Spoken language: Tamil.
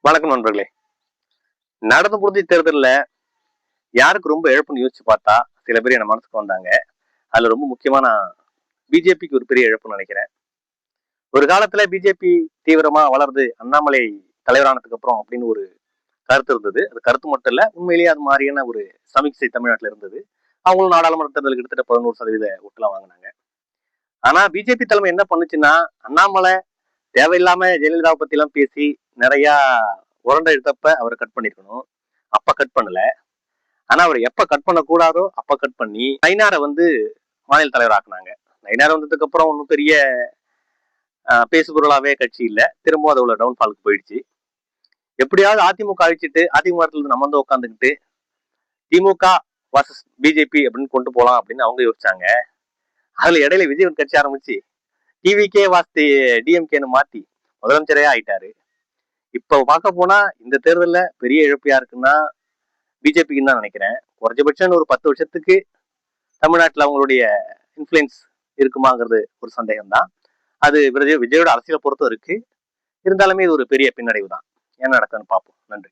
வணக்கம் நண்பர்களே. நடந்து முடிஞ்ச தேர்தல்ல யாருக்கு ரொம்ப இழப்புன்னு யோசிச்சு பார்த்தா சில பேர் என் மனசுக்கு வந்தாங்க. அதுல ரொம்ப முக்கியமா நான் பிஜேபிக்கு ஒரு பெரிய இழப்புன்னு நினைக்கிறேன். ஒரு காலத்துல பிஜேபி தீவிரமா வளருது அண்ணாமலை தலைவரானதுக்கு அப்புறம் அப்படின்னு ஒரு கருத்து இருந்தது. அது கருத்து மட்டும் இல்ல, உண்மையிலேயே அது மாதிரியான ஒரு சமீட்சை தமிழ்நாட்டுல இருந்தது. அவங்களும் நாடாளுமன்ற தேர்தல் கிட்டத்தட்ட 11% ஓட்டுலாம் வாங்கினாங்க. ஆனா பிஜேபி தலைமை என்ன பண்ணுச்சுன்னா, அண்ணாமலை தேவையில்லாம ஜெயலலிதாவை பத்தி எல்லாம் பேசி நிறைய உரண்டை எடுத்தப்ப அவரை கட் பண்ணிருக்கணும். அப்ப கட் பண்ணல. ஆனா அவர் எப்ப கட் பண்ண கூடாதோ அப்ப கட் பண்ணி நயினாரை மாநில தலைவர் ஆக்குனாங்க. நயினார் வந்ததுக்கு அப்புறம் ஒன்றும் பெரிய பேசுபொருளாவே கட்சி இல்ல, திரும்ப அதோட டவுன்ஃபாலுக்கு போயிடுச்சு. எப்படியாவது அதிமுக அழிச்சிட்டு அதிமுக நம்ம வந்து உட்காந்துக்கிட்டு திமுக வர்சஸ் பிஜேபி அப்படின்னு கொண்டு போலாம் அப்படின்னு அவங்க யோசிச்சாங்க. அதுல இடையில விஜய் கட்சி ஆரம்பிச்சு டிவிகே வாஸ்தி டிஎம்கேன்னு மாத்தி முதலமைச்சரே ஆயிட்டாரு. இப்ப பார்க்க போனா இந்த தேர்தல்ல பெரிய இழப்பியா இருக்குன்னா பிஜேபிக்குன்னு தான் நினைக்கிறேன். குறைஞ்சபட்சம் ஒரு 10 வருஷத்துக்கு தமிழ்நாட்டுல அவங்களுடைய இன்ஃபுளுன்ஸ் இருக்குமாங்கிறது ஒரு சந்தேகம் தான். அது விஜயோட அரசியலை பொறுத்தும் இருக்கு. இருந்தாலுமே இது ஒரு பெரிய பின்னடைவு தான். என்ன நடக்குதுன்னு பார்ப்போம். நன்றி.